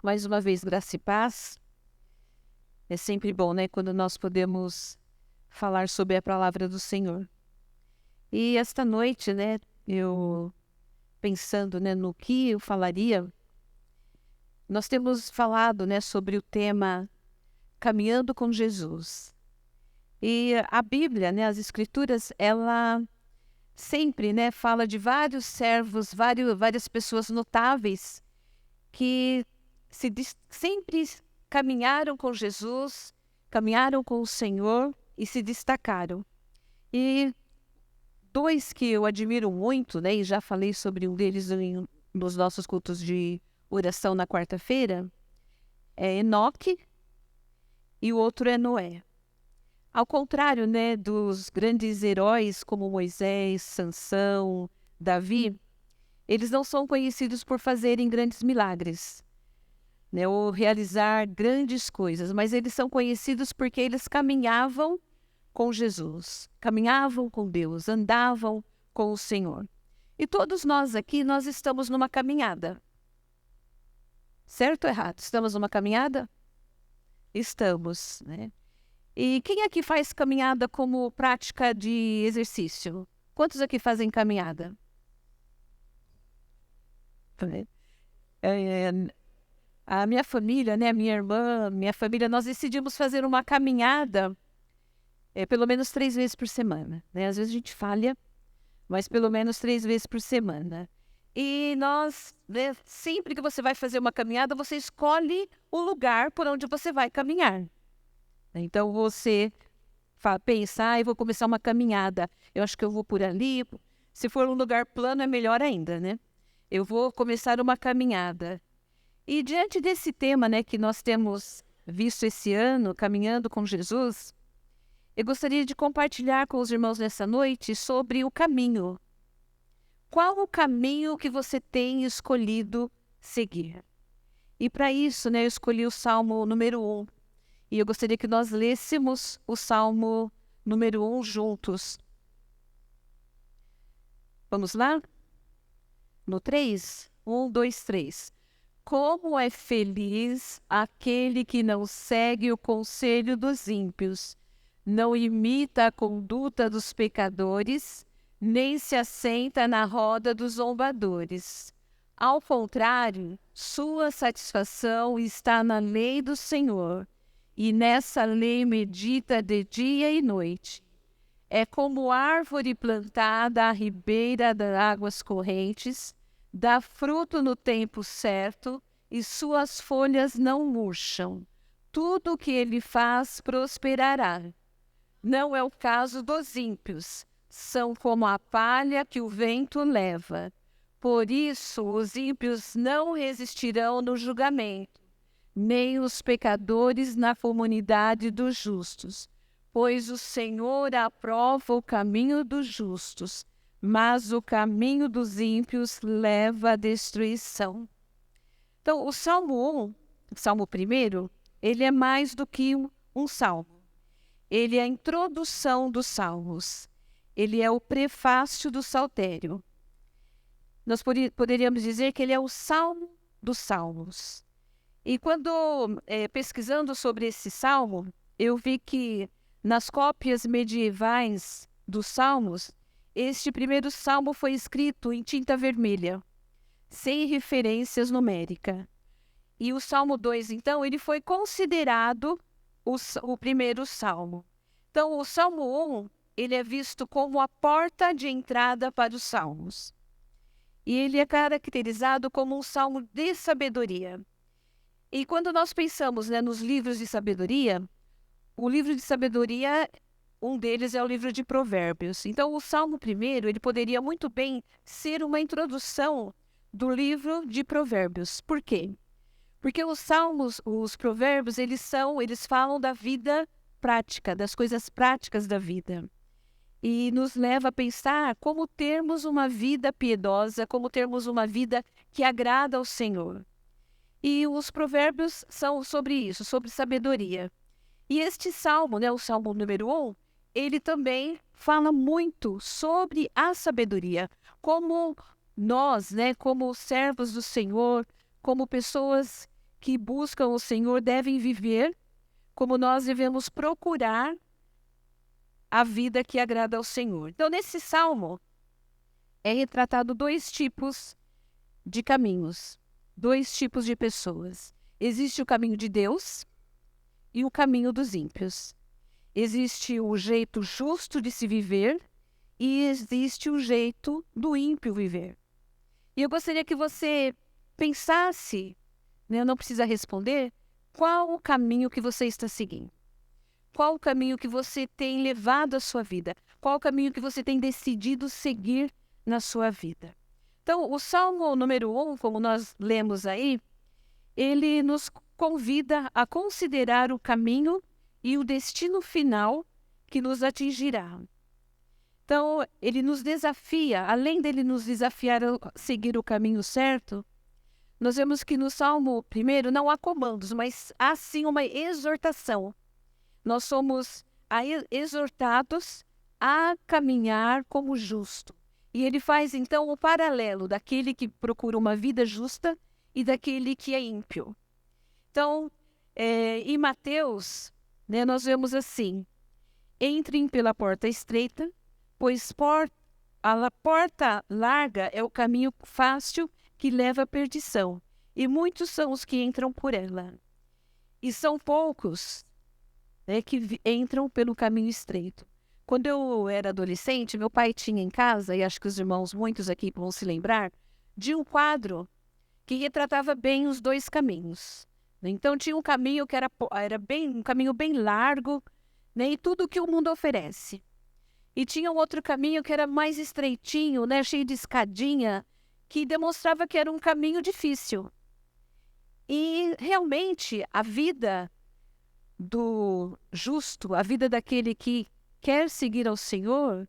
Mais uma vez, graça e paz. É sempre bom, né, quando nós podemos falar sobre a palavra do Senhor. E esta noite, né, eu pensando, né, no que eu falaria, nós temos falado, né, sobre o tema Caminhando com Jesus. E a Bíblia, né, as Escrituras, ela sempre, né, fala de vários servos, várias pessoas notáveis que sempre caminharam com Jesus, caminharam com o Senhor e se destacaram. E dois que eu admiro muito, né, e já falei sobre um deles nos nossos cultos de oração na quarta-feira, é Enoque e o outro é Noé. Ao contrário, né, dos grandes heróis como Moisés, Sansão, Davi, eles não são conhecidos por fazerem grandes milagres, né, ou realizar grandes coisas, mas eles são conhecidos porque eles caminhavam com Jesus, caminhavam com Deus, andavam com o Senhor. E todos nós aqui, nós estamos numa caminhada. Certo ou errado? Estamos numa caminhada? Estamos, né? E quem aqui faz caminhada como prática de exercício? Quantos aqui fazem caminhada? É, a minha família, né, a minha irmã, minha família, nós decidimos fazer uma caminhada pelo menos 3 vezes por semana, né? Às vezes a gente falha, mas pelo menos 3 vezes por semana. E nós, né, sempre que você vai fazer uma caminhada, você escolhe o lugar por onde você vai caminhar. Então você pensa, eu vou começar uma caminhada, eu acho que eu vou por ali. Se for um lugar plano, é melhor ainda, né? Eu vou começar uma caminhada. E diante desse tema, né, que nós temos visto esse ano, caminhando com Jesus, eu gostaria de compartilhar com os irmãos nessa noite sobre o caminho. Qual o caminho que você tem escolhido seguir? E para isso, né, eu escolhi o Salmo número 1. E eu gostaria que nós lêssemos o Salmo número 1 juntos. Vamos lá? No 3? 1, 2, 3. Como é feliz aquele que não segue o conselho dos ímpios, não imita a conduta dos pecadores, nem se assenta na roda dos zombadores. Ao contrário, sua satisfação está na lei do Senhor, e nessa lei medita de dia e noite. É como árvore plantada à ribeira das águas correntes, dá fruto no tempo certo, e suas folhas não murcham. Tudo o que ele faz prosperará. Não é o caso dos ímpios, são como a palha que o vento leva. Por isso, os ímpios não resistirão no julgamento, nem os pecadores na comunidade dos justos. Pois o Senhor aprova o caminho dos justos, mas o caminho dos ímpios leva à destruição. Então, o Salmo 1, o Salmo 1, ele é mais do que um salmo. Ele é a introdução dos salmos. Ele é o prefácio do saltério. Nós poderíamos dizer que ele é o salmo dos salmos. E quando pesquisando sobre esse salmo, eu vi que nas cópias medievais dos salmos, este primeiro salmo foi escrito em tinta vermelha, sem referências numéricas. E o Salmo 2, então, ele foi considerado o primeiro salmo. Então, o Salmo 1, ele é visto como a porta de entrada para os salmos. E ele é caracterizado como um salmo de sabedoria. E quando nós pensamos, né, nos livros de sabedoria, o livro de sabedoria, um deles é o livro de Provérbios. Então, o Salmo 1, ele poderia muito bem ser uma introdução do livro de Provérbios. Por quê? Porque os salmos, os provérbios, eles falam da vida prática, das coisas práticas da vida. E nos leva a pensar como termos uma vida piedosa, como termos uma vida que agrada ao Senhor. E os provérbios são sobre isso, sobre sabedoria. E este salmo, né, o Salmo número 1, ele também fala muito sobre a sabedoria. Como nós, né, como servos do Senhor, como pessoas que buscam o Senhor devem viver, como nós devemos procurar a vida que agrada ao Senhor. Então, nesse salmo, é retratado dois tipos de caminhos, dois tipos de pessoas. Existe o caminho de Deus e o caminho dos ímpios. Existe o jeito justo de se viver e existe o jeito do ímpio viver. E eu gostaria que você pensasse, né, não precisa responder, qual o caminho que você está seguindo? Qual o caminho que você tem levado à sua vida? Qual o caminho que você tem decidido seguir na sua vida? Então, o Salmo número 1, como nós lemos aí, ele nos convida a considerar o caminho e o destino final que nos atingirá. Então, ele nos desafia, além dele nos desafiar a seguir o caminho certo, nós vemos que no Salmo 1 não há comandos, mas há sim uma exortação. Nós somos exortados a caminhar como justo. E ele faz, então, o paralelo daquele que procura uma vida justa e daquele que é ímpio. Então, em Mateus, né, nós vemos assim: entrem pela porta estreita, pois a porta larga é o caminho fácil que leva à perdição, e muitos são os que entram por ela. E são poucos, né, que entram pelo caminho estreito. Quando eu era adolescente, meu pai tinha em casa, e acho que os irmãos, muitos aqui vão se lembrar, de um quadro que retratava bem os dois caminhos. Então tinha um caminho que era um caminho bem largo, né, e tudo que o mundo oferece. E tinha um outro caminho que era mais estreitinho, né, cheio de escadinha, que demonstrava que era um caminho difícil. E realmente a vida do justo, a vida daquele que quer seguir ao Senhor,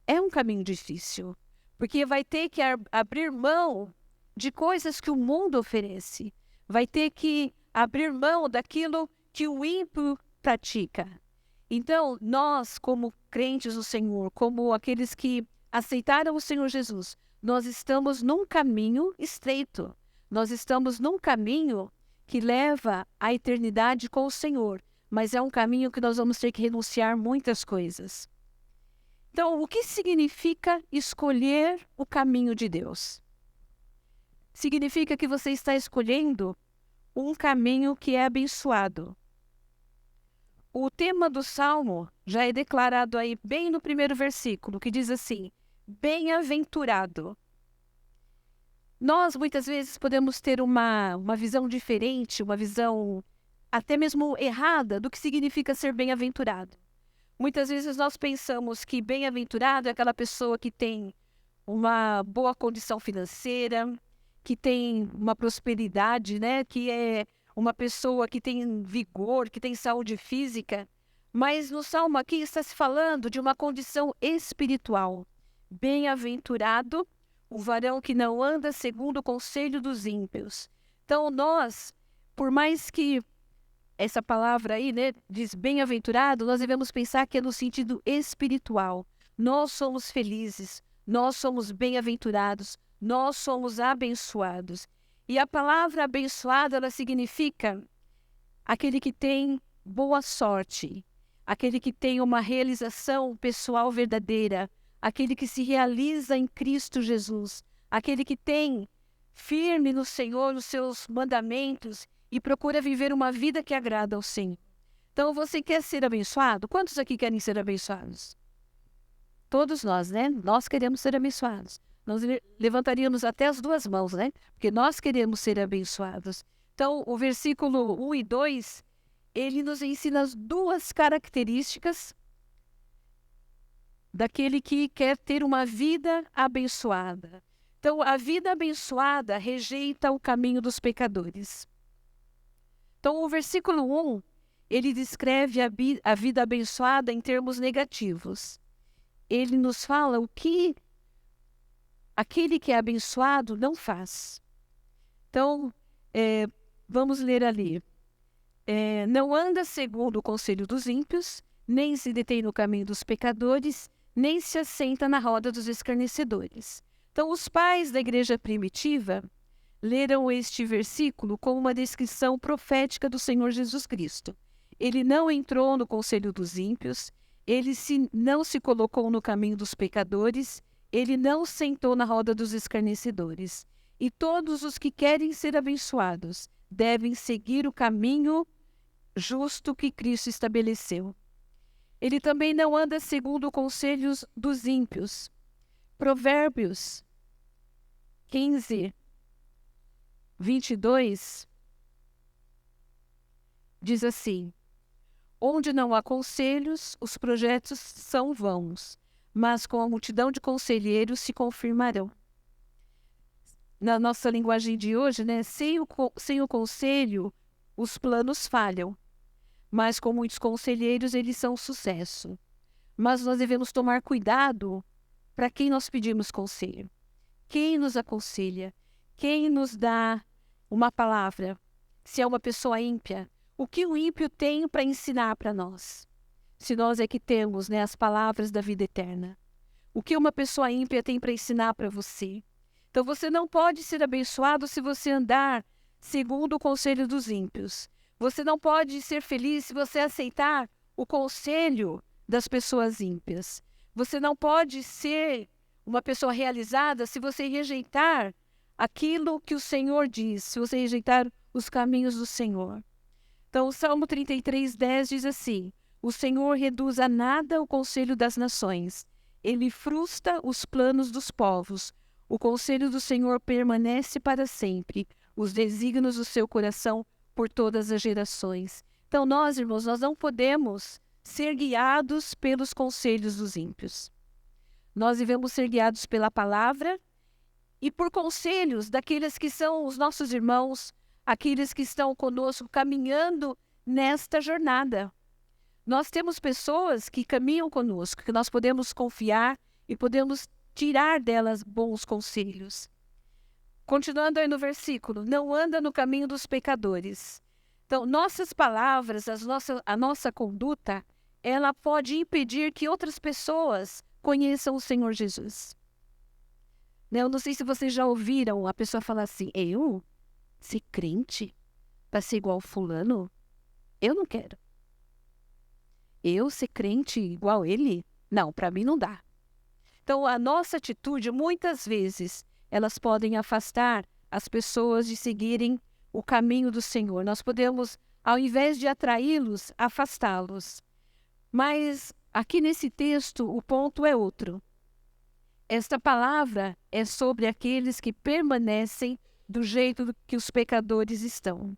é um caminho difícil, porque vai ter que abrir mão de coisas que o mundo oferece, vai ter que abrir mão daquilo que o ímpio pratica. Então, nós, como crentes do Senhor, como aqueles que aceitaram o Senhor Jesus, nós estamos num caminho estreito, nós estamos num caminho que leva à eternidade com o Senhor, mas é um caminho que nós vamos ter que renunciar muitas coisas. Então, o que significa escolher o caminho de Deus? Significa que você está escolhendo um caminho que é abençoado. O tema do Salmo já é declarado aí bem no primeiro versículo, que diz assim: bem-aventurado. Nós, muitas vezes, podemos ter uma visão diferente, uma visão até mesmo errada do que significa ser bem-aventurado. Muitas vezes nós pensamos que bem-aventurado é aquela pessoa que tem uma boa condição financeira, que tem uma prosperidade, né? Que é uma pessoa que tem vigor, que tem saúde física. Mas no Salmo aqui está se falando de uma condição espiritual. Bem-aventurado o varão que não anda segundo o conselho dos ímpios. Então nós, por mais que essa palavra aí, né, diz bem-aventurado, nós devemos pensar que é no sentido espiritual. Nós somos felizes, nós somos bem-aventurados, nós somos abençoados. E a palavra abençoado, ela significa aquele que tem boa sorte, aquele que tem uma realização pessoal verdadeira, aquele que se realiza em Cristo Jesus, aquele que tem firme no Senhor os seus mandamentos e procura viver uma vida que agrada ao Senhor. Então, você quer ser abençoado? Quantos aqui querem ser abençoados? Todos nós, né? Nós queremos ser abençoados. Nós levantaríamos até as duas mãos, né? Porque nós queremos ser abençoados. Então, o versículo 1 e 2, ele nos ensina as duas características daquele que quer ter uma vida abençoada. Então, a vida abençoada rejeita o caminho dos pecadores. Então, o versículo 1, ele descreve a vida abençoada em termos negativos. Ele nos fala o que aquele que é abençoado não faz. Então, vamos ler ali. Não anda segundo o conselho dos ímpios, nem se detém no caminho dos pecadores, nem se assenta na roda dos escarnecedores. Então, os pais da igreja primitiva leram este versículo como uma descrição profética do Senhor Jesus Cristo. Ele não entrou no conselho dos ímpios, não se colocou no caminho dos pecadores, ele não sentou na roda dos escarnecedores. E todos os que querem ser abençoados devem seguir o caminho justo que Cristo estabeleceu. Ele também não anda segundo conselhos dos ímpios. Provérbios 15, 22 diz assim: onde não há conselhos, os projetos são vãos, mas com a multidão de conselheiros se confirmarão. Na nossa linguagem de hoje, né, sem o conselho, os planos falham, mas com muitos conselheiros eles são um sucesso. Mas nós devemos tomar cuidado para quem nós pedimos conselho. Quem nos aconselha? Quem nos dá uma palavra? Se é uma pessoa ímpia, o que o ímpio tem para ensinar para nós? Se nós é que temos, né, as palavras da vida eterna. O que uma pessoa ímpia tem para ensinar para você? Então você não pode ser abençoado se você andar segundo o conselho dos ímpios. Você não pode ser feliz se você aceitar o conselho das pessoas ímpias. Você não pode ser uma pessoa realizada se você rejeitar aquilo que o Senhor diz, se você rejeitar os caminhos do Senhor. Então, o Salmo 33:10 diz assim: o Senhor reduz a nada o conselho das nações. Ele frustra os planos dos povos. O conselho do Senhor permanece para sempre, os desígnios do seu coração por todas as gerações. Então, nós, irmãos, nós não podemos ser guiados pelos conselhos dos ímpios. Nós devemos ser guiados pela palavra e por conselhos daqueles que são os nossos irmãos, aqueles que estão conosco caminhando nesta jornada. Nós temos pessoas que caminham conosco, que nós podemos confiar e podemos tirar delas bons conselhos. Continuando aí no versículo, não anda no caminho dos pecadores. Então, nossas palavras, a nossa conduta, ela pode impedir que outras pessoas conheçam o Senhor Jesus. Eu não sei se vocês já ouviram a pessoa falar assim: eu ser crente para ser igual fulano? Eu não quero. Eu ser crente igual ele? Não, para mim não dá. Então, a nossa atitude, muitas vezes, elas podem afastar as pessoas de seguirem o caminho do Senhor. Nós podemos, ao invés de atraí-los, afastá-los. Mas aqui nesse texto, o ponto é outro. Esta palavra é sobre aqueles que permanecem do jeito que os pecadores estão.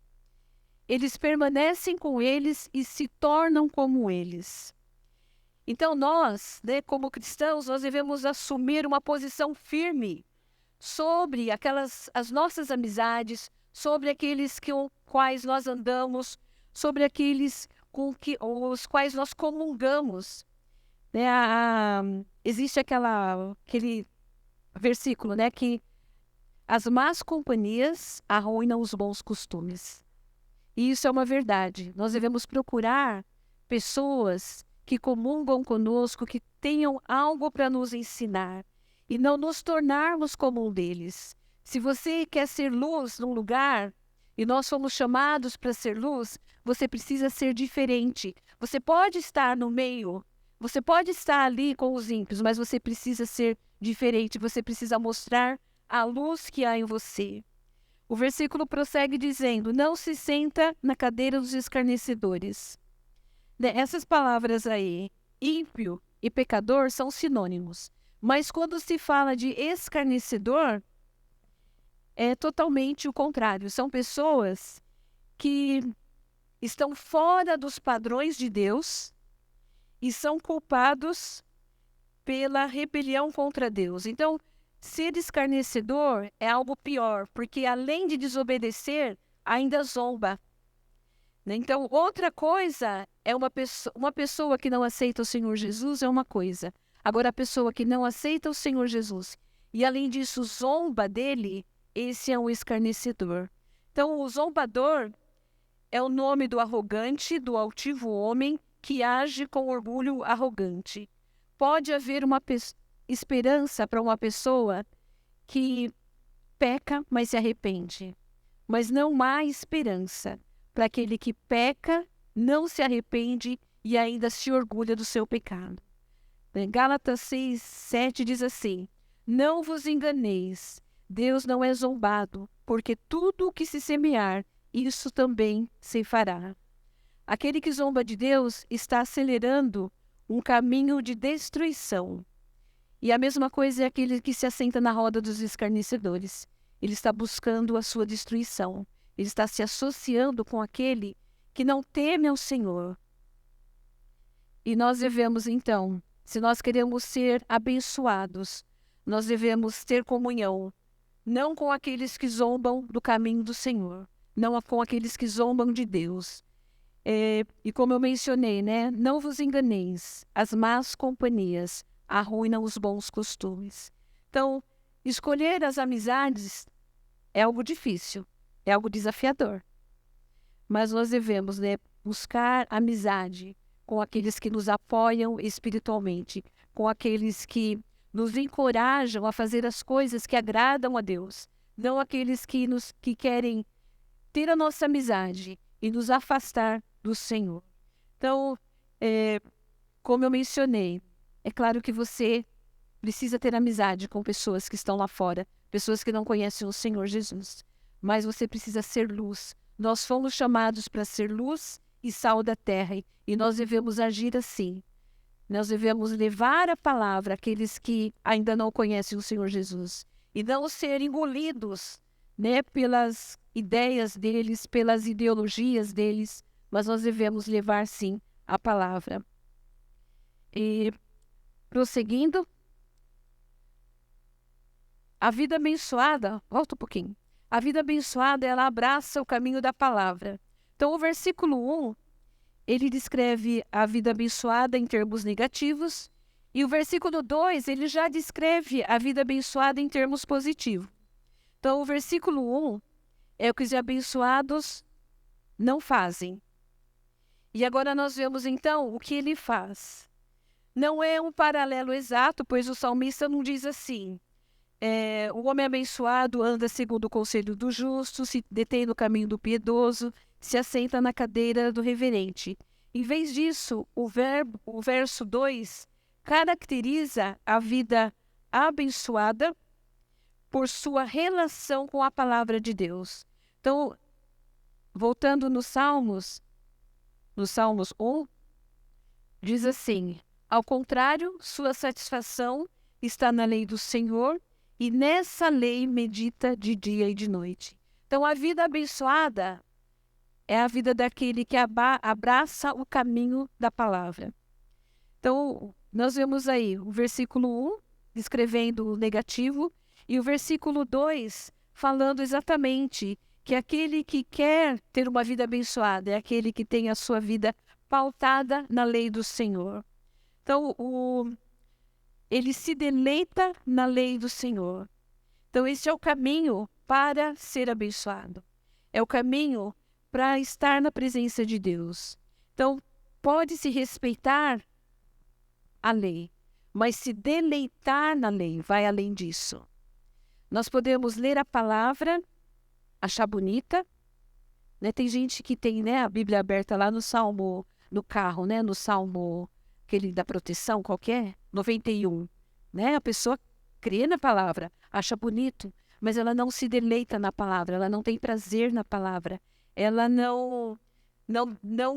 Eles permanecem com eles e se tornam como eles. Então nós, né, como cristãos, nós devemos assumir uma posição firme sobre as nossas amizades, sobre aqueles com quais nós andamos, sobre aqueles com os quais nós comungamos. Né, existe aquele versículo, né, que as más companhias arruinam os bons costumes. E isso é uma verdade. Nós devemos procurar pessoas que comungam conosco, que tenham algo para nos ensinar e não nos tornarmos como um deles. Se você quer ser luz num lugar e nós fomos chamados para ser luz, você precisa ser diferente. Você pode estar no meio, você pode estar ali com os ímpios, mas você precisa ser diferente, você precisa mostrar a luz que há em você. O versículo prossegue dizendo: não se senta na cadeira dos escarnecedores. Essas palavras aí, ímpio e pecador, são sinônimos. Mas quando se fala de escarnecedor, é totalmente o contrário. São pessoas que estão fora dos padrões de Deus e são culpados pela rebelião contra Deus. Então, ser escarnecedor é algo pior, porque além de desobedecer, ainda zomba. Então, outra coisa é uma pessoa que não aceita o Senhor Jesus é uma coisa. Agora, a pessoa que não aceita o Senhor Jesus e, além disso, zomba dele, esse é um escarnecedor. Então, o zombador é o nome do arrogante, do altivo homem que age com orgulho arrogante. Pode haver uma esperança para uma pessoa que peca, mas se arrepende. Mas não há esperança para aquele que peca, não se arrepende e ainda se orgulha do seu pecado. Gálatas 6, 7 diz assim: não vos enganeis, Deus não é zombado, porque tudo o que se semear, isso também se fará. Aquele que zomba de Deus está acelerando um caminho de destruição. E a mesma coisa é aquele que se assenta na roda dos escarnecedores. Ele está buscando a sua destruição. Ele está se associando com aquele que não teme ao Senhor. E nós devemos, então, se nós queremos ser abençoados, nós devemos ter comunhão, não com aqueles que zombam do caminho do Senhor, não com aqueles que zombam de Deus. E como eu mencionei, né? Não vos enganeis, as más companhias arruinam os bons costumes. Então, escolher as amizades é algo difícil, é algo desafiador. Mas nós devemos, né, buscar amizade com aqueles que nos apoiam espiritualmente, com aqueles que nos encorajam a fazer as coisas que agradam a Deus, não aqueles que querem ter a nossa amizade e nos afastar do Senhor. Então, como eu mencionei, é claro que você precisa ter amizade com pessoas que estão lá fora, pessoas que não conhecem o Senhor Jesus, mas você precisa ser luz. Nós fomos chamados para ser luz e sal da terra, e nós devemos agir assim. Nós devemos levar a palavra àqueles que ainda não conhecem o Senhor Jesus e não ser engolidos, né, pelas ideias deles, pelas ideologias deles, mas nós devemos levar, sim, a palavra. E, prosseguindo, a vida abençoada, volta um pouquinho, a vida abençoada, ela abraça o caminho da palavra. Então, o versículo 1, ele descreve a vida abençoada em termos negativos, e o versículo 2, ele já descreve a vida abençoada em termos positivos. Então, o versículo 1 é o que os abençoados não fazem. E agora nós vemos, então, o que ele faz. Não é um paralelo exato, pois o salmista não diz assim: o homem abençoado anda segundo o conselho do justo, se detém no caminho do piedoso, se assenta na cadeira do reverente. Em vez disso, o verso 2 caracteriza a vida abençoada por sua relação com a palavra de Deus. Então, voltando nos Salmos 1, diz assim: ao contrário, sua satisfação está na lei do Senhor, e nessa lei medita de dia e de noite. Então, a vida abençoada é a vida daquele que abraça o caminho da palavra. Então, nós vemos aí o versículo 1 descrevendo o negativo e o versículo 2 falando exatamente que aquele que quer ter uma vida abençoada é aquele que tem a sua vida pautada na lei do Senhor. Então, ele se deleita na lei do Senhor. Então, esse é o caminho para ser abençoado. É o caminho para estar na presença de Deus. Então, pode-se respeitar a lei, mas se deleitar na lei vai além disso. Nós podemos ler a palavra, achar bonita, né? Tem gente que tem, né, a Bíblia aberta lá no Salmo, no carro, né, no Salmo aquele da proteção qualquer, 91, né? A pessoa crê na palavra, acha bonito, mas ela não se deleita na palavra, ela não tem prazer na palavra, ela não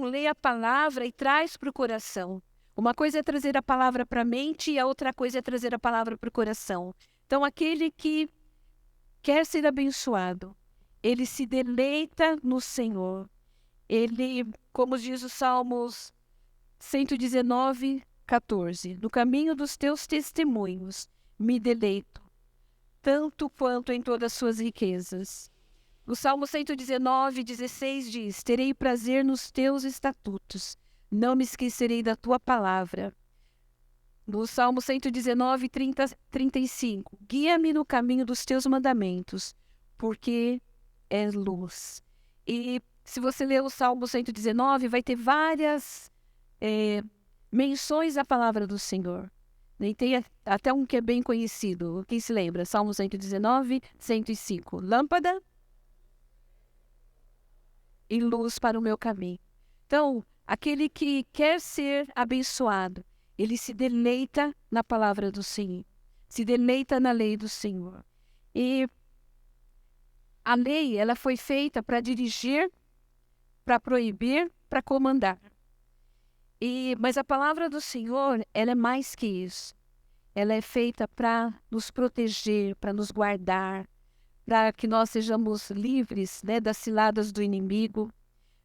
lê a palavra e traz para o coração. Uma coisa é trazer a palavra para a mente e a outra coisa é trazer a palavra para o coração. Então, aquele que quer ser abençoado, ele se deleita no Senhor. Ele, como diz os Salmos 119, 14, no caminho dos teus testemunhos me deleito, tanto quanto em todas as suas riquezas. O Salmo 119, 16 diz: terei prazer nos teus estatutos, não me esquecerei da tua palavra. No Salmo 119, 35, guia-me no caminho dos teus mandamentos, porque és luz. E se você ler o Salmo 119, vai ter várias menções à palavra do Senhor. E tem até um que é bem conhecido. Quem se lembra? Salmo 119, 105. Lâmpada e luz para o meu caminho. Então, aquele que quer ser abençoado, ele se deleita na palavra do Senhor, se deleita na lei do Senhor. E a lei, ela foi feita para dirigir, para proibir, para comandar. Mas a palavra do Senhor, ela é mais que isso. Ela é feita para nos proteger, para nos guardar, para que nós sejamos livres, né, das ciladas do inimigo.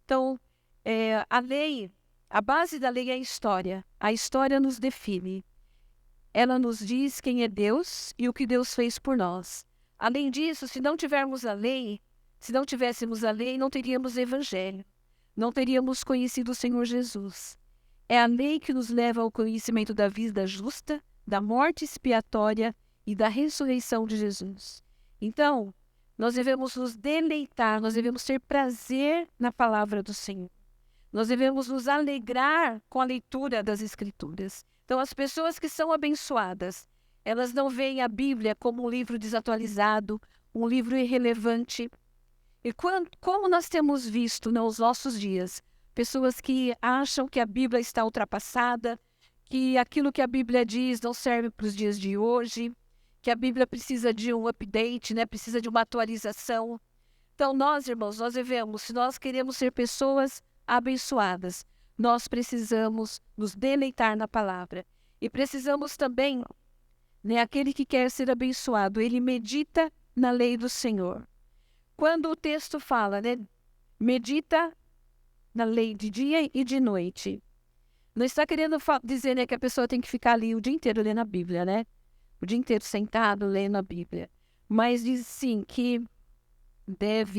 Então, a lei, a base da lei é a história. A história nos define. Ela nos diz quem é Deus e o que Deus fez por nós. Além disso, se não tivéssemos a lei, não teríamos evangelho. Não teríamos conhecido o Senhor Jesus. É a lei que nos leva ao conhecimento da vida justa, da morte expiatória e da ressurreição de Jesus. Então, nós devemos nos deleitar, nós devemos ter prazer na palavra do Senhor. Nós devemos nos alegrar com a leitura das Escrituras. Então, as pessoas que são abençoadas, elas não veem a Bíblia como um livro desatualizado, um livro irrelevante. E como nós temos visto nos nossos dias, pessoas que acham que a Bíblia está ultrapassada, que aquilo que a Bíblia diz não serve para os dias de hoje, que a Bíblia precisa de um update, né? Precisa de uma atualização. Então, nós, irmãos, nós devemos, se nós queremos ser pessoas abençoadas, nós precisamos nos deleitar na palavra. E precisamos também, né, aquele que quer ser abençoado, ele medita na lei do Senhor. Quando o texto fala, né, medita na lei de dia e de noite, não está querendo dizer, né, que a pessoa tem que ficar ali o dia inteiro lendo a Bíblia, né? O dia inteiro sentado lendo a Bíblia. Mas diz sim que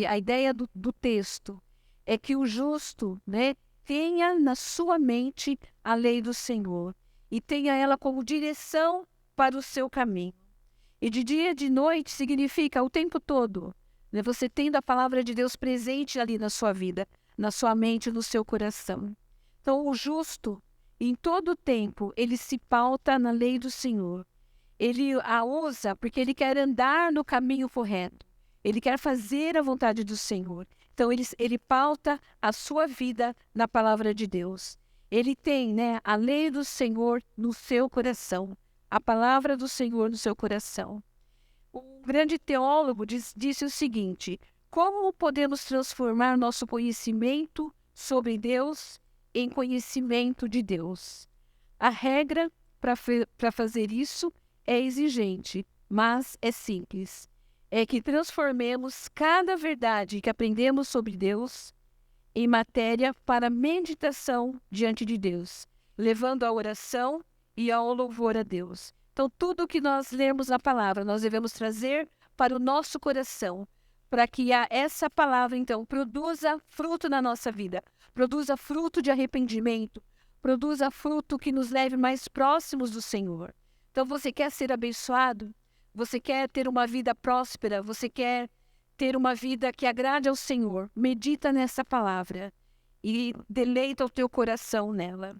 a ideia do texto é que o justo, né, tenha na sua mente a lei do Senhor e tenha ela como direção para o seu caminho. E de dia e de noite significa o tempo todo, né, você tendo a palavra de Deus presente ali na sua vida, na sua mente, no seu coração. Então, o justo, em todo o tempo, ele se pauta na lei do Senhor. Ele a usa porque ele quer andar no caminho correto. Ele quer fazer a vontade do Senhor. Então, ele pauta a sua vida na palavra de Deus. Ele tem, né, a lei do Senhor no seu coração. A palavra do Senhor no seu coração. Um grande teólogo disse o seguinte: como podemos transformar nosso conhecimento sobre Deus em conhecimento de Deus? A regra para fazer isso é exigente, mas é simples. É que transformemos cada verdade que aprendemos sobre Deus em matéria para meditação diante de Deus, levando à oração e ao louvor a Deus. Então, tudo que nós lermos na palavra, nós devemos trazer para o nosso coração, para que essa palavra, então, produza fruto na nossa vida, produza fruto de arrependimento, produza fruto que nos leve mais próximos do Senhor. Então, você quer ser abençoado? Você quer ter uma vida próspera? Você quer ter uma vida que agrade ao Senhor? Medita nessa palavra e deleita o teu coração nela.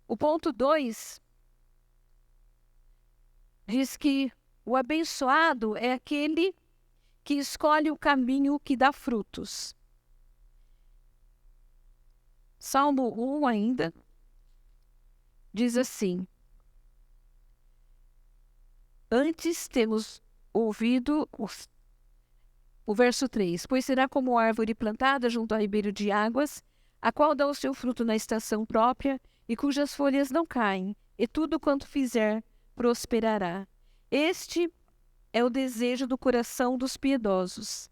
O ponto 2 diz que o abençoado é aquele que escolhe o caminho que dá frutos. Salmo 1 ainda diz assim: antes temos ouvido o verso 3, pois será como árvore plantada junto ao ribeiro de águas, a qual dá o seu fruto na estação própria e cujas folhas não caem, e tudo quanto fizer prosperará. Este é o desejo do coração dos piedosos.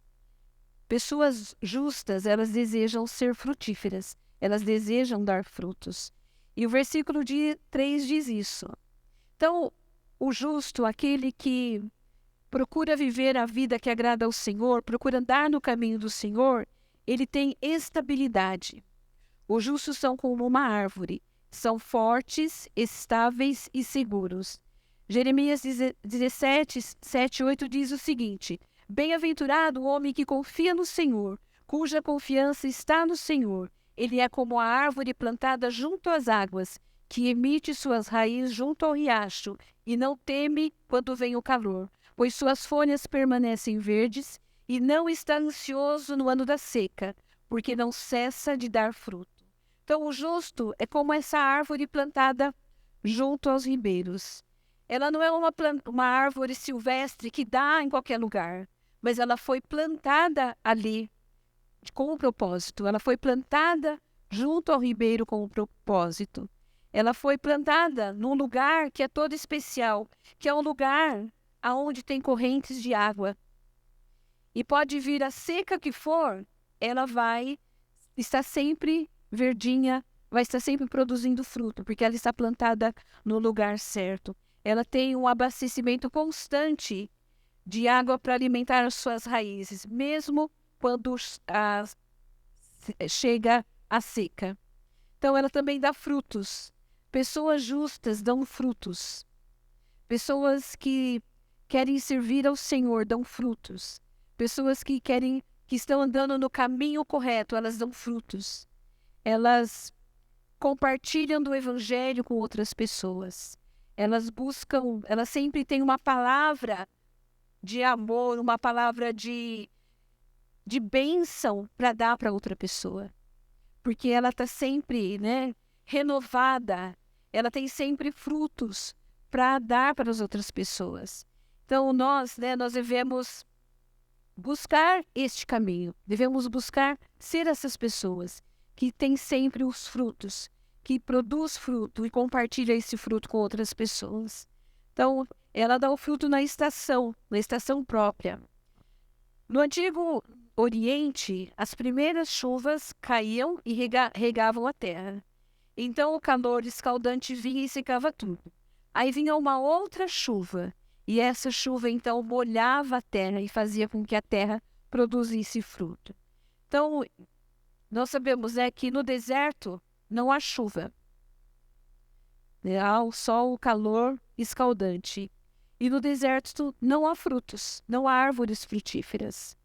Pessoas justas, elas desejam ser frutíferas, elas desejam dar frutos. E o versículo 3 diz isso. Então, o justo, aquele que procura viver a vida que agrada ao Senhor, procura andar no caminho do Senhor, ele tem estabilidade. Os justos são como uma árvore, são fortes, estáveis e seguros. Jeremias 17, 7 e 8 diz o seguinte: bem-aventurado o homem que confia no Senhor, cuja confiança está no Senhor. Ele é como a árvore plantada junto às águas, que emite suas raízes junto ao riacho, e não teme quando vem o calor, pois suas folhas permanecem verdes, e não está ansioso no ano da seca, porque não cessa de dar fruto. Então, o justo é como essa árvore plantada junto aos ribeiros. Ela não é uma árvore silvestre que dá em qualquer lugar, mas ela foi plantada ali com um propósito. Ela foi plantada junto ao ribeiro com um propósito. Ela foi plantada num lugar que é todo especial, que é um lugar aonde tem correntes de água. E pode vir a seca que for, ela vai estar sempre verdinha, vai estar sempre produzindo fruto, porque ela está plantada no lugar certo. Ela tem um abastecimento constante de água para alimentar as suas raízes, mesmo quando chega a seca. Então, ela também dá frutos. Pessoas justas dão frutos. Pessoas que querem servir ao Senhor dão frutos. Pessoas que estão andando no caminho correto, elas dão frutos. Elas compartilham do evangelho com outras pessoas. Elas sempre têm uma palavra de amor, uma palavra de bênção para dar para outra pessoa. Porque ela está sempre, renovada, ela tem sempre frutos para dar para as outras pessoas. Então, nós devemos buscar este caminho, devemos buscar ser essas pessoas que têm sempre os frutos, que produz fruto e compartilha esse fruto com outras pessoas. Então, ela dá o fruto na estação própria. No Antigo Oriente, as primeiras chuvas caíam e regavam a terra. Então o calor escaldante vinha e secava tudo. Aí vinha uma outra chuva, e essa chuva então molhava a terra e fazia com que a terra produzisse fruto. Então, nós sabemos que no deserto não há chuva. Há só o calor escaldante. E no deserto não há frutos, não há árvores frutíferas.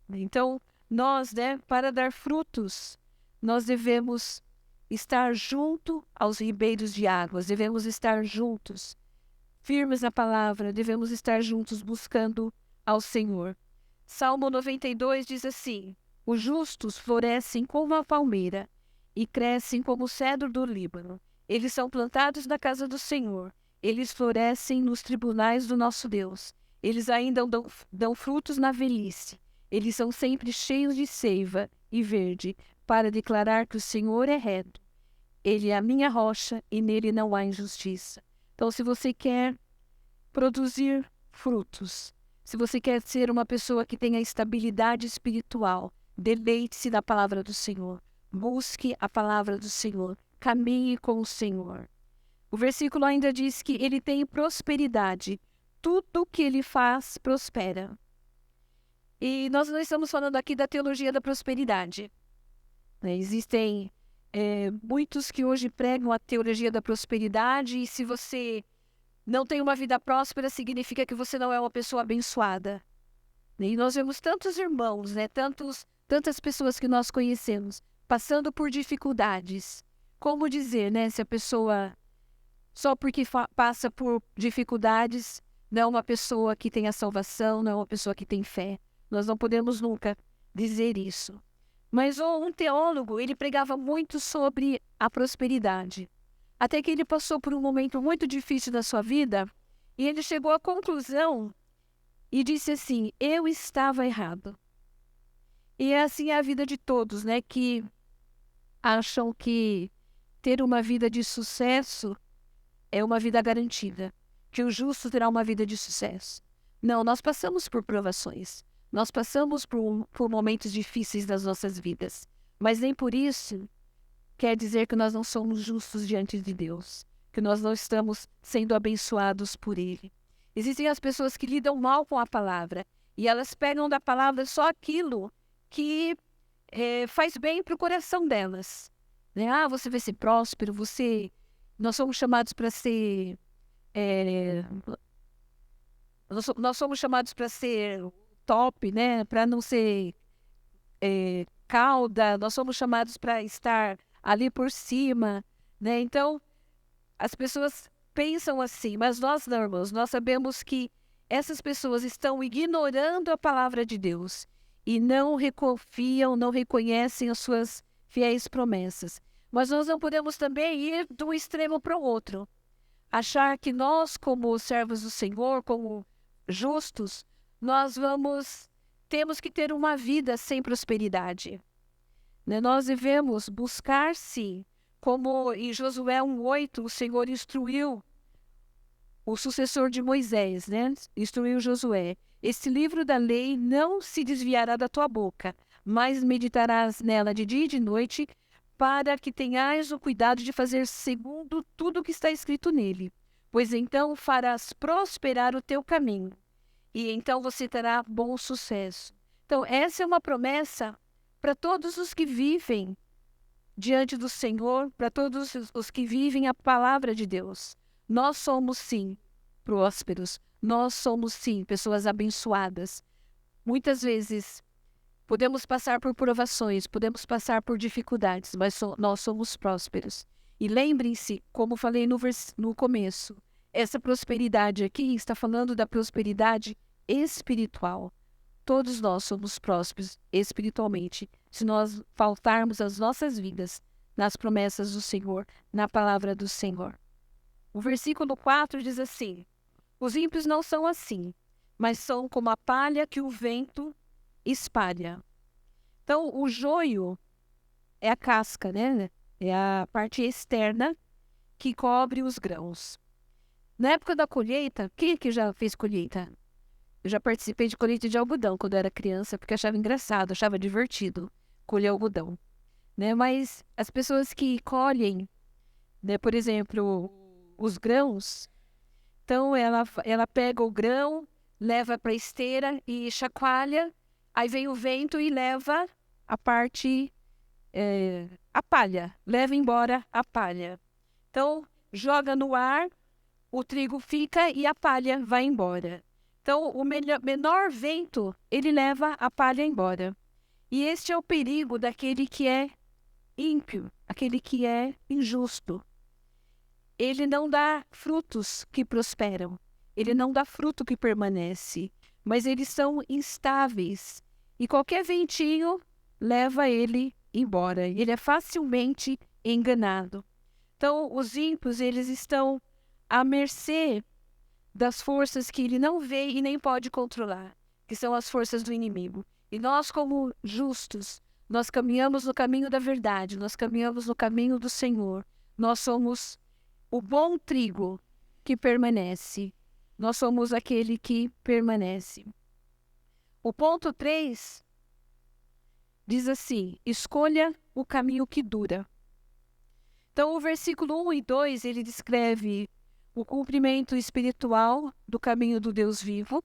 Então, nós, para dar frutos, nós devemos estar junto aos ribeiros de águas, devemos estar juntos, firmes na palavra, devemos estar juntos buscando ao Senhor. Salmo 92 diz assim: os justos florescem como a palmeira e crescem como o cedro do Líbano. Eles são plantados na casa do Senhor, eles florescem nos tribunais do nosso Deus. Eles ainda dão frutos na velhice. Eles são sempre cheios de seiva e verde, para declarar que o Senhor é reto. Ele é a minha rocha e nele não há injustiça. Então, se você quer produzir frutos, se você quer ser uma pessoa que tenha estabilidade espiritual, deleite-se na palavra do Senhor. Busque a palavra do Senhor. Caminhe com o Senhor. O versículo ainda diz que ele tem prosperidade. Tudo que ele faz prospera. E nós não estamos falando aqui da teologia da prosperidade. Existem muitos que hoje pregam a teologia da prosperidade, e se você não tem uma vida próspera, significa que você não é uma pessoa abençoada. E nós vemos tantos irmãos, tantas pessoas que nós conhecemos, passando por dificuldades. Como dizer, se a pessoa, só porque passa por dificuldades, não é uma pessoa que tem a salvação, não é uma pessoa que tem fé. Nós não podemos nunca dizer isso. Mas um teólogo, ele pregava muito sobre a prosperidade. Até que ele passou por um momento muito difícil da sua vida, e ele chegou à conclusão e disse assim: eu estava errado. E assim é a vida de todos, que acham que ter uma vida de sucesso é uma vida garantida, que o justo terá uma vida de sucesso. Não, nós passamos por provações. Nós passamos por momentos difíceis das nossas vidas, mas nem por isso quer dizer que nós não somos justos diante de Deus, que nós não estamos sendo abençoados por Ele. Existem as pessoas que lidam mal com a palavra, e elas pegam da palavra só aquilo que faz bem para o coração delas. Você vai ser próspero, nós somos chamados para ser... nós somos chamados para ser top, para não ser cauda, nós somos chamados para estar ali por cima, Então, As pessoas pensam assim, mas nós não, irmãos. Nós sabemos que essas pessoas estão ignorando a palavra de Deus e não reconfiam, não reconhecem as suas fiéis promessas. Mas nós não podemos também ir de um extremo para o outro. Achar que nós, como servos do Senhor, como justos, temos que ter uma vida sem prosperidade. Né? Nós devemos buscar, sim, como em Josué 1:8, o Senhor instruiu o sucessor de Moisés, né? Instruiu Josué. Este livro da lei não se desviará da tua boca, mas meditarás nela de dia e de noite, para que tenhas o cuidado de fazer segundo tudo o que está escrito nele. Pois então farás prosperar o teu caminho, e então você terá bom sucesso. Então, essa é uma promessa para todos os que vivem diante do Senhor, para todos os que vivem a palavra de Deus. Nós somos, sim, prósperos. Nós somos, sim, pessoas abençoadas. Muitas vezes podemos passar por provações, podemos passar por dificuldades, mas nós somos prósperos. E lembrem-se, como falei no começo, essa prosperidade aqui está falando da prosperidade espiritual. Todos nós somos prósperos espiritualmente, se nós faltarmos as nossas vidas nas promessas do Senhor, na palavra do Senhor. O versículo 4 diz assim: os ímpios não são assim, mas são como a palha que o vento espalha. Então, o joio é a casca, né? É a parte externa que cobre os grãos. Na época da colheita, quem que já fez colheita? Eu já participei de colheita de algodão quando eu era criança, porque achava engraçado, achava divertido colher algodão, né? Mas as pessoas que colhem, né, por exemplo, os grãos, então ela pega o grão, leva para a esteira e chacoalha, aí vem o vento e leva a parte, a palha, leva embora a palha. Então, joga no ar, o trigo fica e a palha vai embora. Então, o menor vento, ele leva a palha embora. E este é o perigo daquele que é ímpio, aquele que é injusto. Ele não dá frutos que prosperam, ele não dá fruto que permanece, mas eles são instáveis. E qualquer ventinho leva ele embora. Ele é facilmente enganado. Então, os ímpios, eles estão à mercê das forças que ele não vê e nem pode controlar, que são as forças do inimigo. E nós, como justos, nós caminhamos no caminho da verdade, nós caminhamos no caminho do Senhor. Nós somos o bom trigo que permanece. Nós somos aquele que permanece. O ponto 3 diz assim: escolha o caminho que dura. Então, o versículo 1 e 2, ele descreve o cumprimento espiritual do caminho do Deus vivo.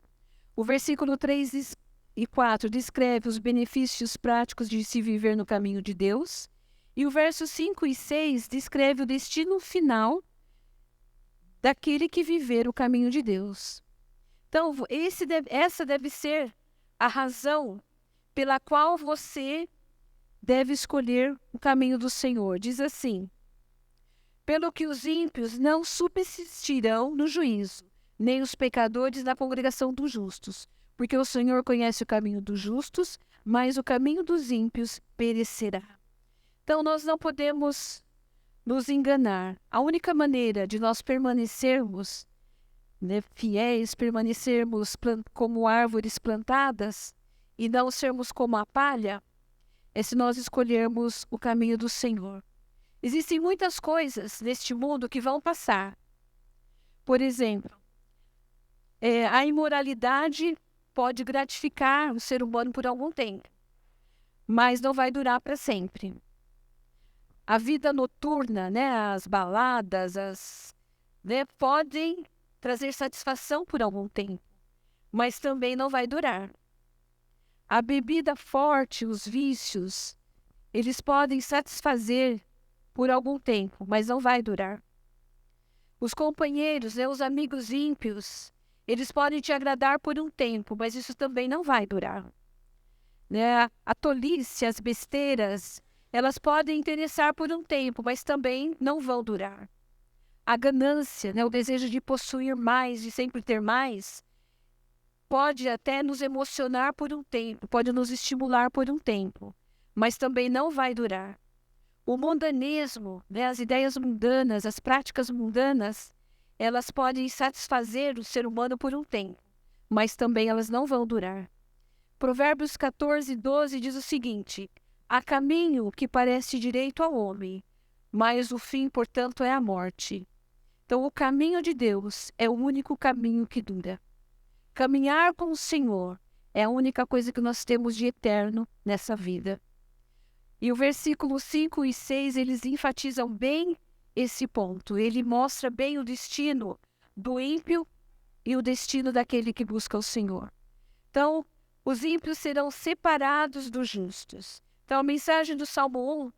O versículo 3 e 4 descreve os benefícios práticos de se viver no caminho de Deus. E o verso 5 e 6 descreve o destino final daquele que viver o caminho de Deus. Então, essa deve ser a razão pela qual você deve escolher o caminho do Senhor. Diz assim: pelo que os ímpios não subsistirão no juízo, nem os pecadores na congregação dos justos, porque o Senhor conhece o caminho dos justos, mas o caminho dos ímpios perecerá. Então, nós não podemos nos enganar. A única maneira de nós permanecermos, né, fiéis, permanecermos como árvores plantadas e não sermos como a palha, é se nós escolhermos o caminho do Senhor. Existem muitas coisas neste mundo que vão passar. Por exemplo, a imoralidade pode gratificar o ser humano por algum tempo, mas não vai durar para sempre. A vida noturna, né, as baladas, podem trazer satisfação por algum tempo, mas também não vai durar. A bebida forte, os vícios, eles podem satisfazer por algum tempo, mas não vai durar. Os companheiros, os amigos ímpios, eles podem te agradar por um tempo, mas isso também não vai durar. A tolice, as besteiras, elas podem interessar por um tempo, mas também não vão durar. a ganância, né, o desejo de possuir mais, de sempre ter mais, pode até nos emocionar por um tempo, pode nos estimular por um tempo, mas também não vai durar. O mundanismo, né, as ideias mundanas, as práticas mundanas, elas podem satisfazer o ser humano por um tempo, mas também elas não vão durar. Provérbios 14:12 diz o seguinte: há caminho que parece direito ao homem, mas o fim, portanto, é a morte. Então, o caminho de Deus é o único caminho que dura. Caminhar com o Senhor é a única coisa que nós temos de eterno nessa vida. E o versículo 5 e 6, eles enfatizam bem esse ponto. Ele mostra bem o destino do ímpio e o destino daquele que busca o Senhor. Então, os ímpios serão separados dos justos. Então, a mensagem do Salmo 1,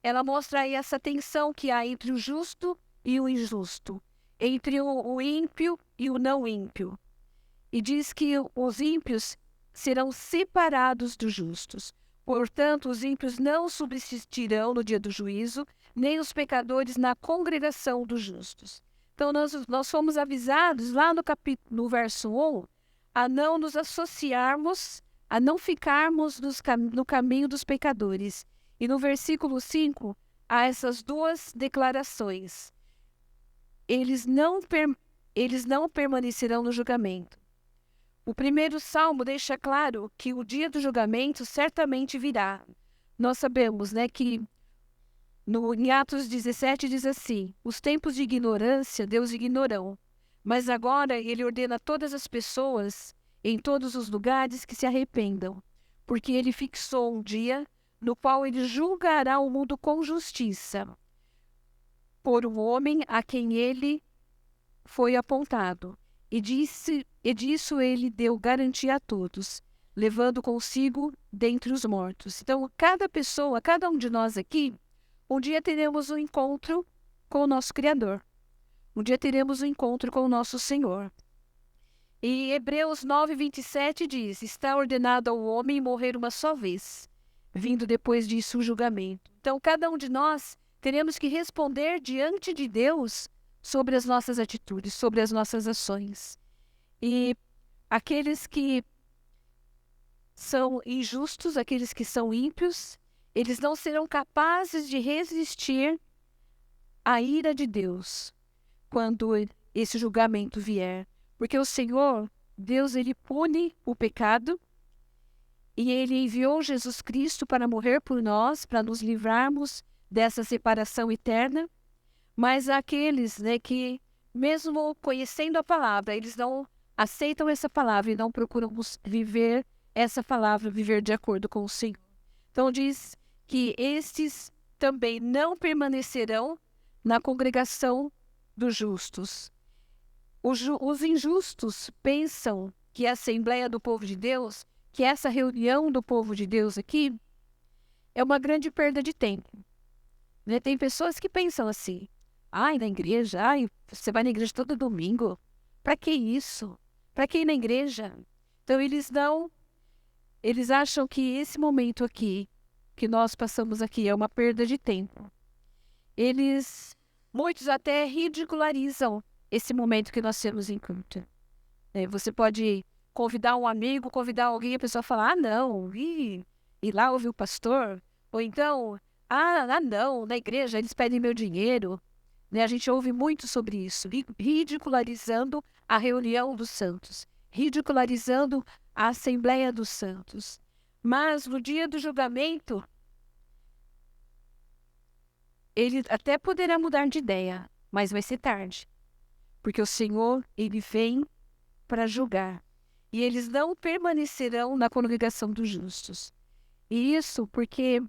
ela mostra aí essa tensão que há entre o justo e o injusto, entre o ímpio e o não ímpio. E diz que os ímpios serão separados dos justos. Portanto, os ímpios não subsistirão no dia do juízo, nem os pecadores na congregação dos justos. Então, nós fomos avisados lá no verso 1 a não nos associarmos, a não ficarmos no caminho dos pecadores. E no versículo 5, há essas duas declarações. Eles não permanecerão no julgamento. O primeiro salmo deixa claro que o dia do julgamento certamente virá. Nós sabemos, né, que em Atos 17 diz assim: os tempos de ignorância Deus ignorou, mas agora ele ordena a todas as pessoas, em todos os lugares, que se arrependam, porque ele fixou um dia no qual ele julgará o mundo com justiça, por um homem a quem ele foi apontado. E disso ele deu garantia a todos, levando consigo dentre os mortos. Então, cada pessoa, cada um de nós aqui, um dia teremos um encontro com o nosso Criador. Um dia teremos um encontro com o nosso Senhor. E Hebreus 9:27 diz: está ordenado ao homem morrer uma só vez, vindo depois disso o julgamento. Então, cada um de nós teremos que responder diante de Deus sobre as nossas atitudes, sobre as nossas ações. E aqueles que são injustos, aqueles que são ímpios, eles não serão capazes de resistir à ira de Deus quando esse julgamento vier. Porque o Senhor, Deus, ele pune o pecado e ele enviou Jesus Cristo para morrer por nós, para nos livrarmos dessa separação eterna. Mas aqueles, né, que, mesmo conhecendo a palavra, eles não aceitam essa palavra e não procuram viver essa palavra, viver de acordo com o Senhor. Então diz que estes também não permanecerão na congregação dos justos. Os injustos pensam que a Assembleia do Povo de Deus, que essa reunião do povo de Deus aqui, é uma grande perda de tempo. Né? Tem pessoas que pensam assim: ai, na igreja, ai, você vai na igreja todo domingo? Para que isso? Para que ir na igreja? Então eles acham que esse momento aqui, que nós passamos aqui, é uma perda de tempo. Muitos até ridicularizam esse momento que nós temos em culto. Você pode convidar um amigo, convidar alguém, e a pessoa falar: ah, não, ir lá ouvir o pastor. Ou então, não, na igreja eles pedem meu dinheiro. A gente ouve muito sobre isso, ridicularizando a reunião dos santos, ridicularizando a Assembleia dos Santos. Mas no dia do julgamento, ele até poderá mudar de ideia, mas vai ser tarde. Porque o Senhor, ele vem para julgar. E eles não permanecerão na congregação dos justos. E isso porque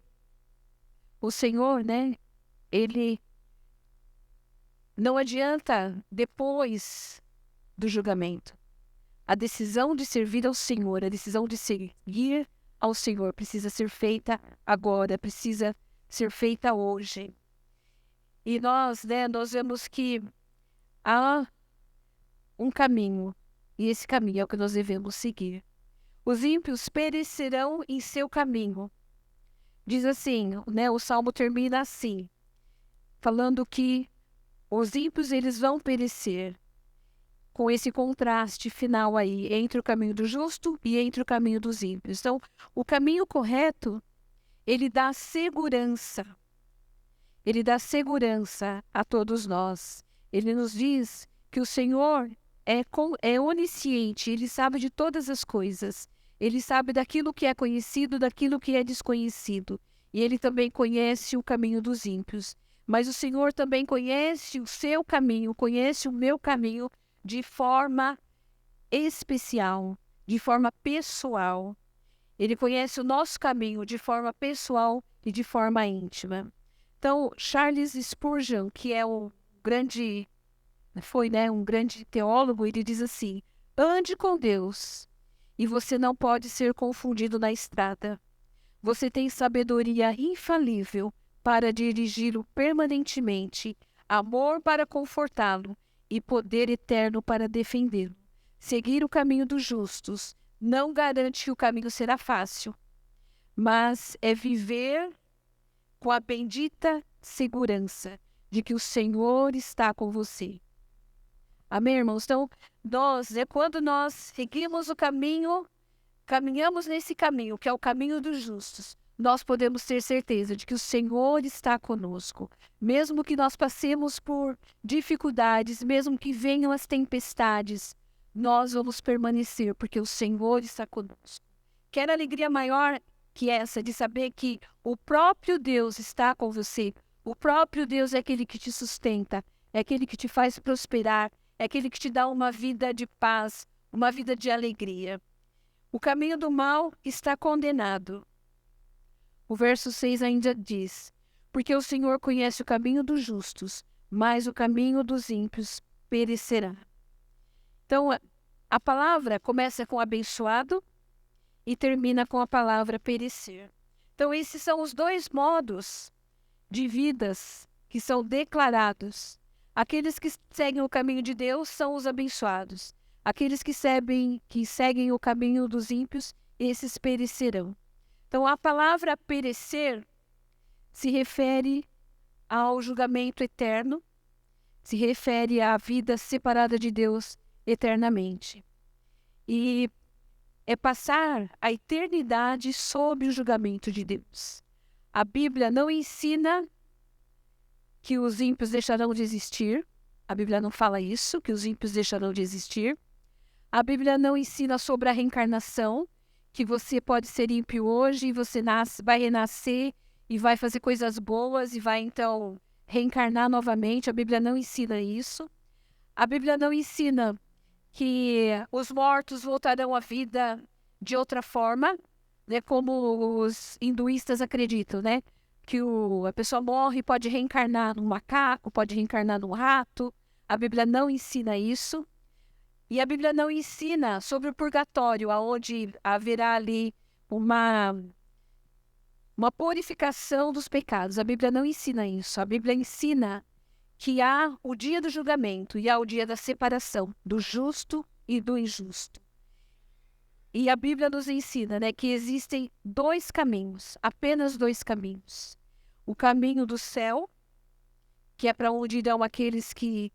o Senhor, né, ele não adianta depois do julgamento. A decisão de servir ao Senhor, a decisão de seguir ao Senhor precisa ser feita agora, precisa ser feita hoje. E nós vemos que há um caminho, e esse caminho é o que nós devemos seguir. Os ímpios perecerão em seu caminho. Diz assim, o Salmo termina assim, falando que Os ímpios, eles vão perecer, com esse contraste final aí entre o caminho do justo e entre o caminho dos ímpios. Então, o caminho correto, ele dá segurança. Ele dá segurança a todos nós. Ele nos diz que o Senhor é onisciente, Ele sabe de todas as coisas. Ele sabe daquilo que é conhecido, daquilo que é desconhecido. E Ele também conhece o caminho dos ímpios. Mas o Senhor também conhece o seu caminho, conhece o meu caminho de forma especial, de forma pessoal. Ele conhece o nosso caminho de forma pessoal e de forma íntima. Então, Charles Spurgeon, que é um grande teólogo, ele diz assim: ande com Deus e você não pode ser confundido na estrada. Você tem sabedoria infalível para dirigi-lo permanentemente, amor para confortá-lo e poder eterno para defendê-lo. Seguir o caminho dos justos não garante que o caminho será fácil, mas é viver com a bendita segurança de que o Senhor está com você. Amém, irmãos? Então, quando nós seguimos o caminho, caminhamos nesse caminho, que é o caminho dos justos, nós podemos ter certeza de que o Senhor está conosco. Mesmo que nós passemos por dificuldades, mesmo que venham as tempestades, nós vamos permanecer, porque o Senhor está conosco. Quer alegria maior que essa de saber que o próprio Deus está com você? O próprio Deus é aquele que te sustenta, é aquele que te faz prosperar, é aquele que te dá uma vida de paz, uma vida de alegria. O caminho do mal está condenado. O verso 6 ainda diz: porque o Senhor conhece o caminho dos justos, mas o caminho dos ímpios perecerá. Então, a palavra começa com abençoado e termina com a palavra perecer. Então, esses são os dois modos de vidas que são declarados. Aqueles que seguem o caminho de Deus são os abençoados. Aqueles que seguem o caminho dos ímpios, esses perecerão. Então, a palavra perecer se refere ao julgamento eterno, se refere à vida separada de Deus eternamente. E é passar a eternidade sob o julgamento de Deus. A Bíblia não ensina que os ímpios deixarão de existir. A Bíblia não fala isso, que os ímpios deixarão de existir. A Bíblia não ensina sobre a reencarnação, que você pode ser ímpio hoje e você vai renascer e vai fazer coisas boas e vai então reencarnar novamente. A Bíblia não ensina isso. A Bíblia não ensina que os mortos voltarão à vida de outra forma, né, como os hinduístas acreditam, né? Que a pessoa morre e pode reencarnar num macaco, pode reencarnar num rato. A Bíblia não ensina isso. E a Bíblia não ensina sobre o purgatório, onde haverá ali uma purificação dos pecados. A Bíblia não ensina isso. A Bíblia ensina que há o dia do julgamento e há o dia da separação do justo e do injusto. E a Bíblia nos ensina, né, que existem dois caminhos, apenas dois caminhos. O caminho do céu, que é para onde irão aqueles que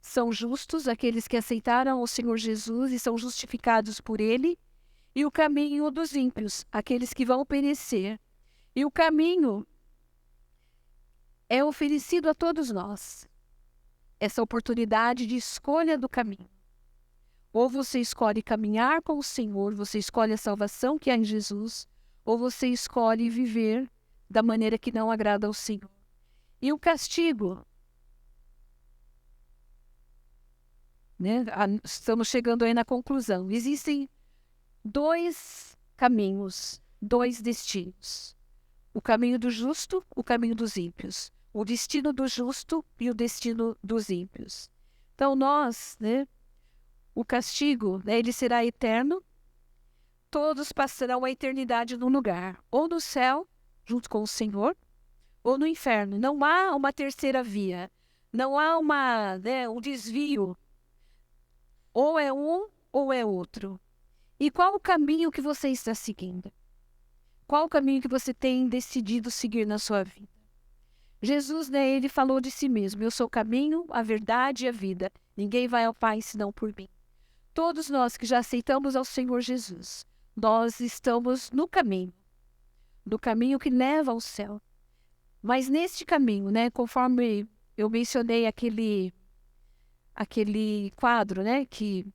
são justos, aqueles que aceitaram o Senhor Jesus e são justificados por Ele, e o caminho dos ímpios, aqueles que vão perecer. E o caminho é oferecido a todos nós, essa oportunidade de escolha do caminho. Ou você escolhe caminhar com o Senhor, você escolhe a salvação que há em Jesus, ou você escolhe viver da maneira que não agrada ao Senhor. E o castigo, né? Estamos chegando aí na conclusão. Existem dois caminhos, dois destinos. O caminho do justo, o caminho dos ímpios. O destino do justo e o destino dos ímpios. Então nós, né? O castigo, né, ele será eterno. Todos passarão a eternidade num lugar, ou no céu, junto com o Senhor, ou no inferno. Não há uma terceira via. Não há um desvio. Ou é um ou é outro. E qual o caminho que você está seguindo? Qual o caminho que você tem decidido seguir na sua vida? Jesus, né, ele falou de si mesmo: eu sou o caminho, a verdade e a vida. Ninguém vai ao Pai senão por mim. Todos nós que já aceitamos ao Senhor Jesus, nós estamos no caminho que leva ao céu. Mas neste caminho, né, conforme eu mencionei aquele quadro, né, que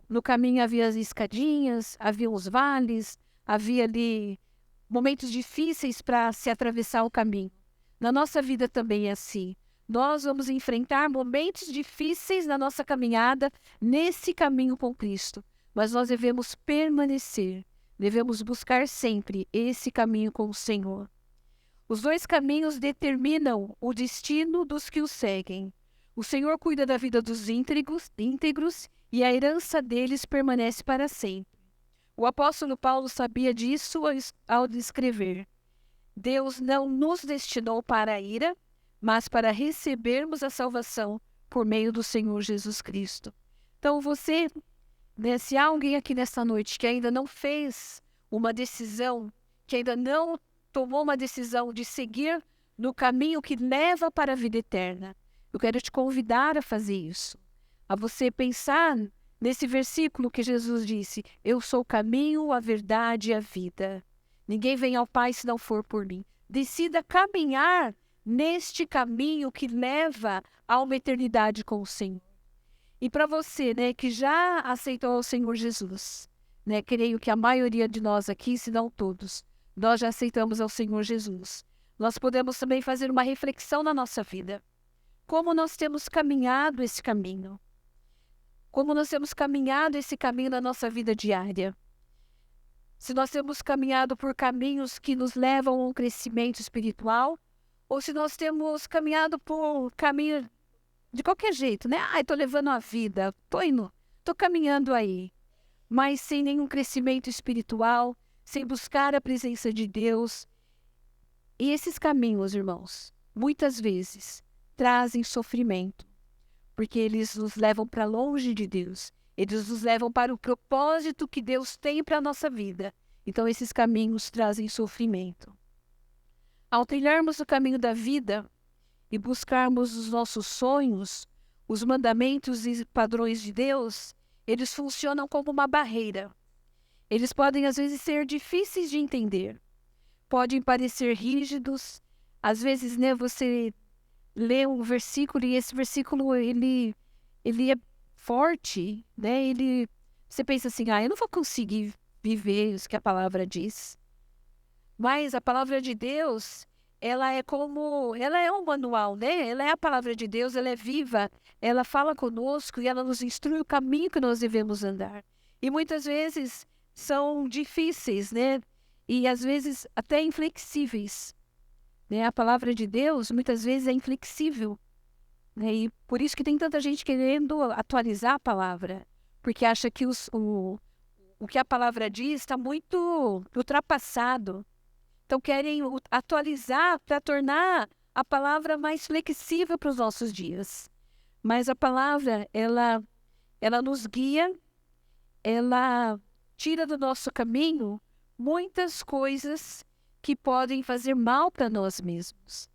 no caminho havia as escadinhas, havia os vales, havia ali momentos difíceis para se atravessar o caminho. Na nossa vida também é assim. Nós vamos enfrentar momentos difíceis na nossa caminhada, nesse caminho com Cristo. Mas nós devemos permanecer, devemos buscar sempre esse caminho com o Senhor. Os dois caminhos determinam o destino dos que o seguem. O Senhor cuida da vida dos íntegros e a herança deles permanece para sempre. O apóstolo Paulo sabia disso ao escrever: Deus não nos destinou para a ira, mas para recebermos a salvação por meio do Senhor Jesus Cristo. Então você, né, se há alguém aqui nesta noite que ainda não fez uma decisão, que ainda não tomou uma decisão de seguir no caminho que leva para a vida eterna, eu quero te convidar a fazer isso, a você pensar nesse versículo que Jesus disse: eu sou o caminho, a verdade e a vida. Ninguém vem ao Pai se não for por mim. Decida caminhar neste caminho que leva a uma eternidade com o Senhor. E para você, né, que já aceitou o Senhor Jesus, né, creio que a maioria de nós aqui, se não todos, nós já aceitamos ao Senhor Jesus. Nós podemos também fazer uma reflexão na nossa vida. Como nós temos caminhado esse caminho? Como nós temos caminhado esse caminho na nossa vida diária? Se nós temos caminhado por caminhos que nos levam a um crescimento espiritual, ou se nós temos caminhado por caminho de qualquer jeito, né? Estou levando a vida, estou caminhando aí, mas sem nenhum crescimento espiritual, sem buscar a presença de Deus. E esses caminhos, irmãos, muitas vezes trazem sofrimento, porque eles nos levam para longe de Deus. Eles nos levam para o propósito que Deus tem para a nossa vida. Então, esses caminhos trazem sofrimento. Ao trilharmos o caminho da vida e buscarmos os nossos sonhos, os mandamentos e padrões de Deus, eles funcionam como uma barreira. Eles podem, às vezes, ser difíceis de entender. Podem parecer rígidos. Às vezes, né, você lê um versículo e esse versículo ele é forte, né? Você pensa assim: eu não vou conseguir viver isso que a palavra diz. Mas a palavra de Deus, ela é um manual, né? Ela é a palavra de Deus, ela é viva, ela fala conosco e ela nos instrui o caminho que nós devemos andar. E muitas vezes são difíceis, né? E às vezes até inflexíveis, né? A palavra de Deus muitas vezes é inflexível, né? E por isso que tem tanta gente querendo atualizar a palavra, porque acha que o que a palavra diz está muito ultrapassado. Então querem atualizar para tornar a palavra mais flexível para os nossos dias. Mas a palavra, ela nos guia, ela tira do nosso caminho muitas coisas que podem fazer mal para nós mesmos.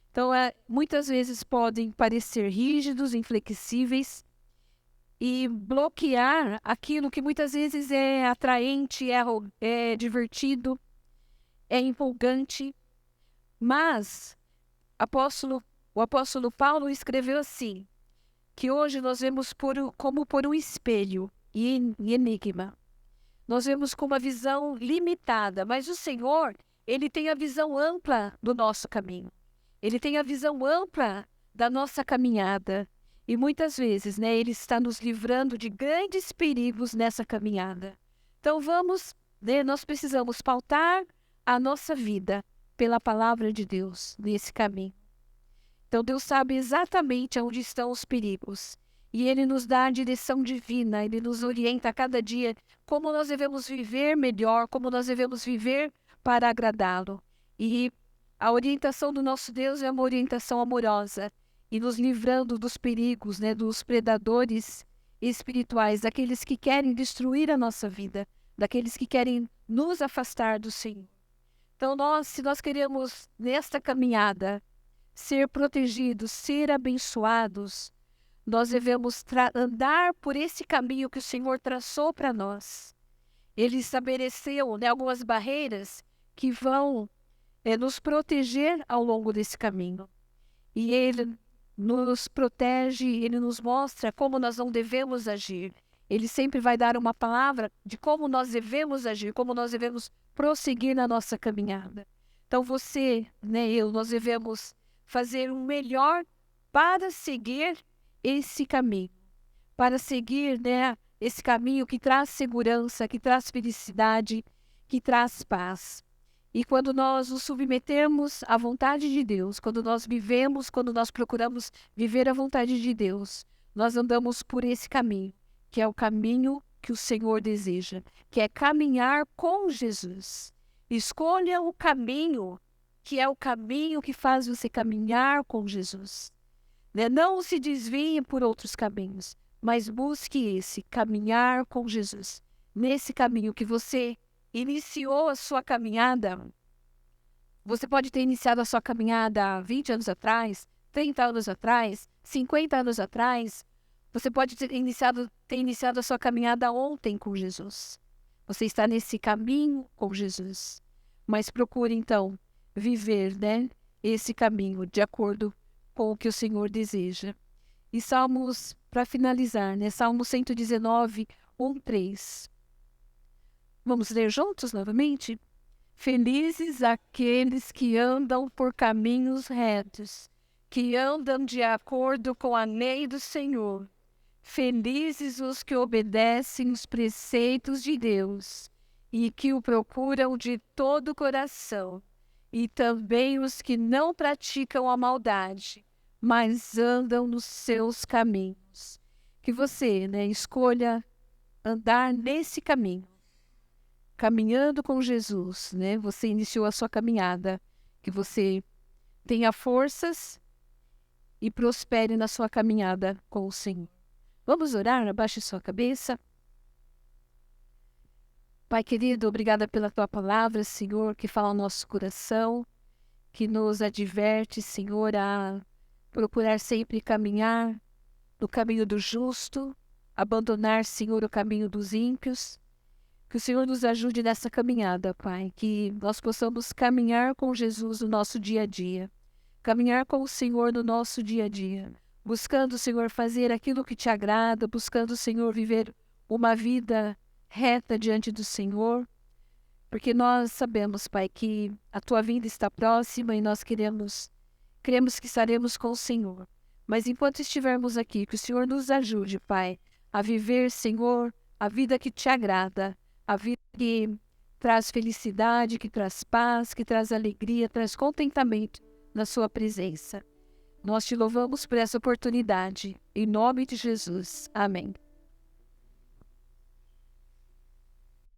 Então, muitas vezes podem parecer rígidos, inflexíveis e bloquear aquilo que muitas vezes é atraente, é divertido, é empolgante. Mas o apóstolo Paulo escreveu assim, que hoje nós vemos como por um espelho e enigma. Nós vemos com uma visão limitada, mas o Senhor, Ele tem a visão ampla do nosso caminho. Ele tem a visão ampla da nossa caminhada. E muitas vezes, né, Ele está nos livrando de grandes perigos nessa caminhada. Então nós precisamos pautar a nossa vida pela palavra de Deus nesse caminho. Então Deus sabe exatamente onde estão os perigos. E Ele nos dá a direção divina, Ele nos orienta a cada dia como nós devemos viver melhor, como nós devemos viver para agradá-lo. E a orientação do nosso Deus é uma orientação amorosa, e nos livrando dos perigos, né, dos predadores espirituais, daqueles que querem destruir a nossa vida, daqueles que querem nos afastar do Senhor. Então se nós queremos, nesta caminhada, ser protegidos, ser abençoados, nós devemos andar por esse caminho que o Senhor traçou para nós. Ele estabeleceu, né, algumas barreiras que vão nos proteger ao longo desse caminho. E Ele nos protege, Ele nos mostra como nós não devemos agir. Ele sempre vai dar uma palavra de como nós devemos agir, como nós devemos prosseguir na nossa caminhada. Então você, né, nós devemos fazer o melhor para seguir esse caminho, para seguir, né, esse caminho que traz segurança, que traz felicidade, que traz paz. E quando nós nos submetemos à vontade de Deus, quando nós vivemos, quando nós procuramos viver a vontade de Deus, nós andamos por esse caminho, que é o caminho que o Senhor deseja, que é caminhar com Jesus. Escolha o caminho, que é o caminho que faz você caminhar com Jesus. Né? Não se desvie por outros caminhos, mas busque esse, caminhar com Jesus. Nesse caminho que você iniciou a sua caminhada, você pode ter iniciado a sua caminhada há 20 anos atrás, 30 anos atrás, 50 anos atrás. Você pode ter iniciado a sua caminhada ontem com Jesus. Você está nesse caminho com Jesus. Mas procure, então, viver, né, esse caminho de acordo com o que o Senhor deseja. E Salmos, para finalizar, né, Salmo 119, 1, 3. Vamos ler juntos novamente? Felizes aqueles que andam por caminhos retos, que andam de acordo com a lei do Senhor. Felizes os que obedecem os preceitos de Deus e que o procuram de todo o coração, e também os que não praticam a maldade, mas andam nos seus caminhos. Que você, né, escolha andar nesse caminho, caminhando com Jesus, né? Você iniciou a sua caminhada, que você tenha forças e prospere na sua caminhada com o Senhor. Vamos orar? Abaixe sua cabeça. Pai querido, obrigada pela tua palavra, Senhor, que fala ao nosso coração, que nos adverte, Senhor, a procurar sempre caminhar no caminho do justo, abandonar, Senhor, o caminho dos ímpios. Que o Senhor nos ajude nessa caminhada, Pai, que nós possamos caminhar com Jesus no nosso dia a dia, caminhar com o Senhor no nosso dia a dia, buscando, Senhor, fazer aquilo que te agrada, buscando, Senhor, viver uma vida reta diante do Senhor, porque nós sabemos, Pai, que a tua vinda está próxima e nós cremos que estaremos com o Senhor. Mas enquanto estivermos aqui, que o Senhor nos ajude, Pai, a viver, Senhor, a vida que te agrada, a vida que traz felicidade, que traz paz, que traz alegria, traz contentamento na sua presença. Nós te louvamos por essa oportunidade. Em nome de Jesus. Amém.